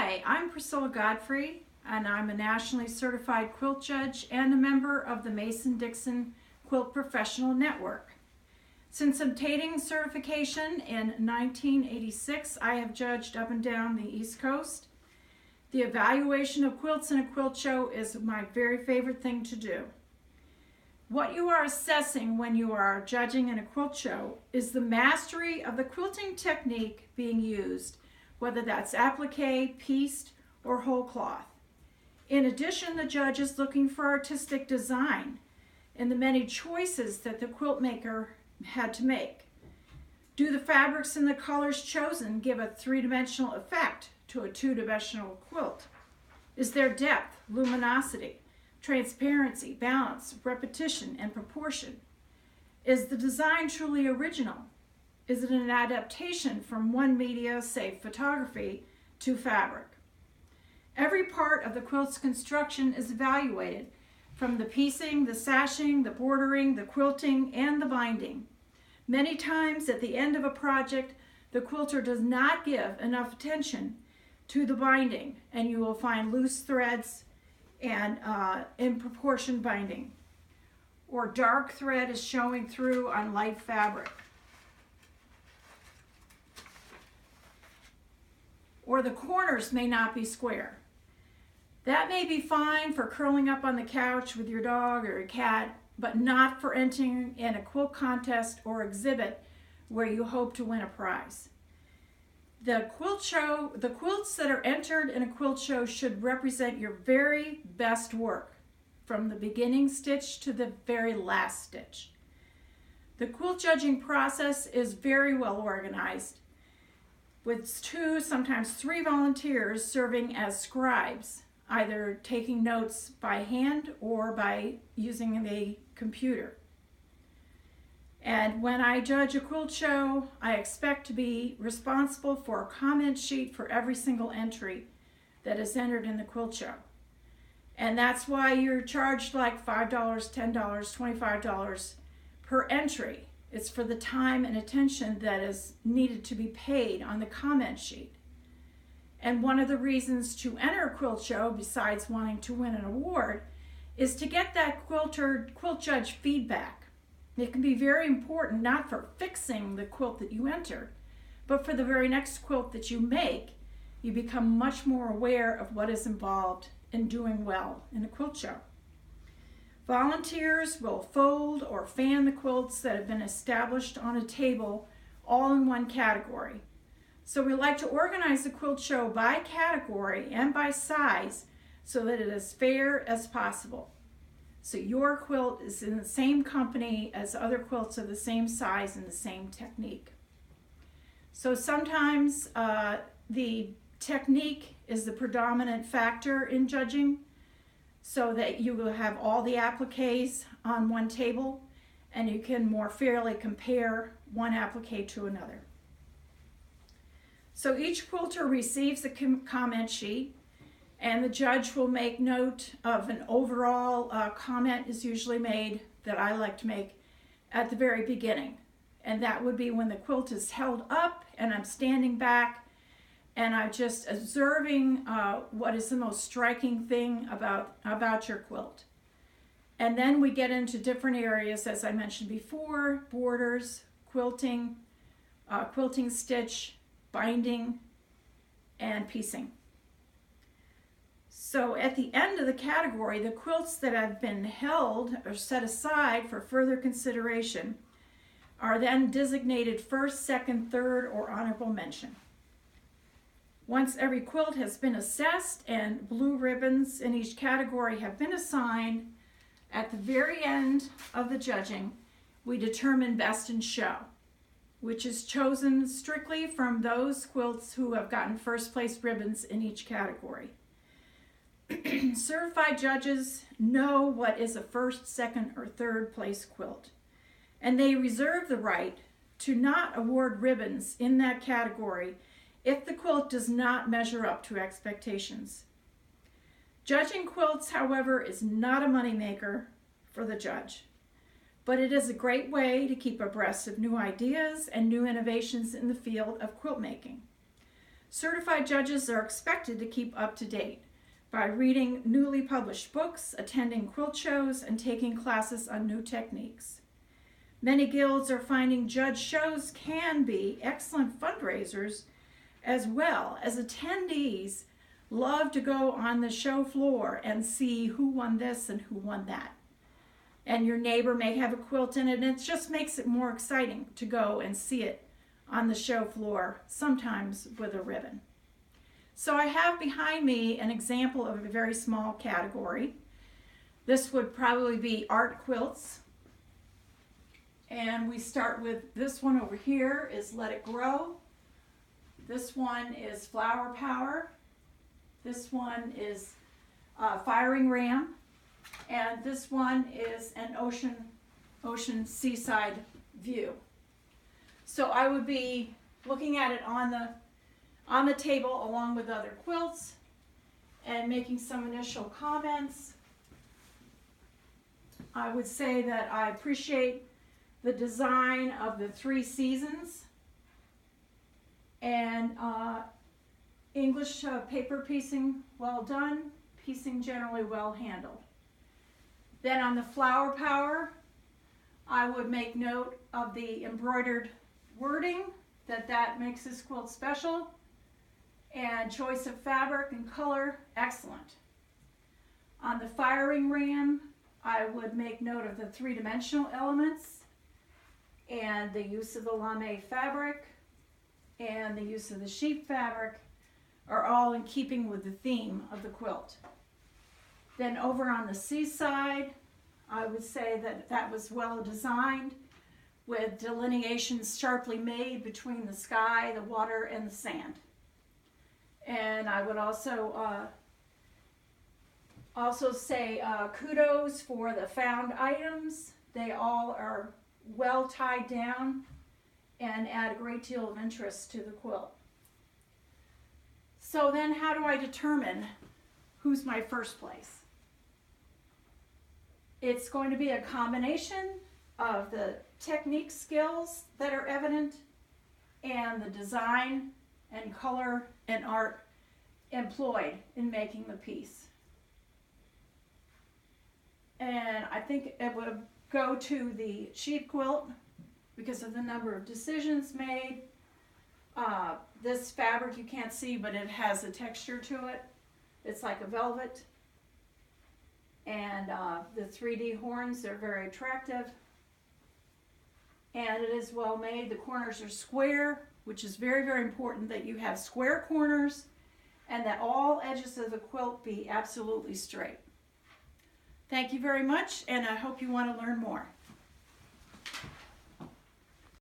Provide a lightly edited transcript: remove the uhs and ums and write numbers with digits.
Hi, I'm Priscilla Godfrey, and I'm a nationally certified quilt judge and a member of the Mason-Dixon Quilt Professional Network. Since obtaining certification in 1986, I have judged up and down the East Coast. The evaluation of quilts in a quilt show is my very favorite thing to do. What you are assessing when you are judging in a quilt show is the mastery of the quilting technique being used, whether that's applique, pieced, or whole cloth. In addition, the judge is looking for artistic design in the many choices that the quilt maker had to make. Do the fabrics and the colors chosen give a three-dimensional effect to a two-dimensional quilt? Is there depth, luminosity, transparency, balance, repetition, and proportion? Is the design truly original? Is it an adaptation from one media, say photography, to fabric? Every part of the quilt's construction is evaluated, from the piecing, the sashing, the bordering, the quilting, and the binding. Many times at the end of a project, the quilter does not give enough attention to the binding, and you will find loose threads and in proportion binding, or dark thread is showing through on light fabric, or the corners may not be square. That may be fine for curling up on the couch with your dog or your cat, but not for entering in a quilt contest or exhibit where you hope to win a prize. The quilts that are entered in a quilt show should represent your very best work, from the beginning stitch to the very last stitch. The quilt judging process is very well organized, with 2, sometimes 3 volunteers serving as scribes, either taking notes by hand or by using the computer. And when I judge a quilt show, I expect to be responsible for a comment sheet for every single entry that is entered in the quilt show. And that's why you're charged like $5, $10, $25 per entry. It's for the time and attention that is needed to be paid on the comment sheet. And one of the reasons to enter a quilt show, besides wanting to win an award, is to get that quilt judge feedback. It can be very important, not for fixing the quilt that you entered, but for the very next quilt that you make. You become much more aware of what is involved in doing well in a quilt show. Volunteers will fold or fan the quilts that have been established on a table, all in one category. So we like to organize the quilt show by category and by size so that it is fair as possible. So your quilt is in the same company as other quilts of the same size and the same technique. So sometimes the technique is the predominant factor in judging, so that you will have all the appliques on one table and you can more fairly compare one applique to another. So each quilter receives a comment sheet, and the judge will make note of an overall comment is usually made, that I like to make, at the very beginning. And that would be when the quilt is held up and I'm standing back and I'm just observing what is the most striking thing about your quilt. And then we get into different areas, as I mentioned before: borders, quilting, quilting stitch, binding, and piecing. So at the end of the category, the quilts that have been held or set aside for further consideration are then designated first, second, third, or honorable mention. Once every quilt has been assessed and blue ribbons in each category have been assigned, at the very end of the judging, we determine best in show, which is chosen strictly from those quilts who have gotten first place ribbons in each category. Certified judges know what is a first, second, or third place quilt, and they reserve the right to not award ribbons in that category if the quilt does not measure up to expectations. Judging quilts, however, is not a moneymaker for the judge, but it is a great way to keep abreast of new ideas and new innovations in the field of quilt making. Certified judges are expected to keep up to date by reading newly published books, attending quilt shows, and taking classes on new techniques. Many guilds are finding judge shows can be excellent fundraisers, as well as attendees love to go on the show floor and see who won this and who won that. And your neighbor may have a quilt in it, and it just makes it more exciting to go and see it on the show floor, sometimes with a ribbon. So I have behind me an example of a very small category. This would probably be art quilts. And we start with this one over here is Let It Grow. This one is Flower Power. This one is Firing Ram. And this one is an ocean seaside view. So I would be looking at it on the table along with other quilts and making some initial comments. I would say that I appreciate the design of the 3 seasons and English paper piecing well done, piecing generally well handled. Then on the Flower Power, I would make note of the embroidered wording, that makes this quilt special, and choice of fabric and color, excellent. On the Firing Ram, I would make note of the 3-dimensional elements and the use of the lame fabric and the use of the sheep fabric are all in keeping with the theme of the quilt. Then over on the seaside, I would say that was well designed with delineations sharply made between the sky, the water, and the sand. And I would also say kudos for the found items. They all are well tied down and add a great deal of interest to the quilt. So then how do I determine who's my first place? It's going to be a combination of the technique skills that are evident and the design and color and art employed in making the piece. And I think it would go to the sheep quilt because of the number of decisions made. This fabric you can't see, but it has a texture to it. It's like a velvet. And the 3D horns are very attractive. And it is well made. The corners are square, which is very, very important that you have square corners and that all edges of the quilt be absolutely straight. Thank you very much, and I hope you want to learn more.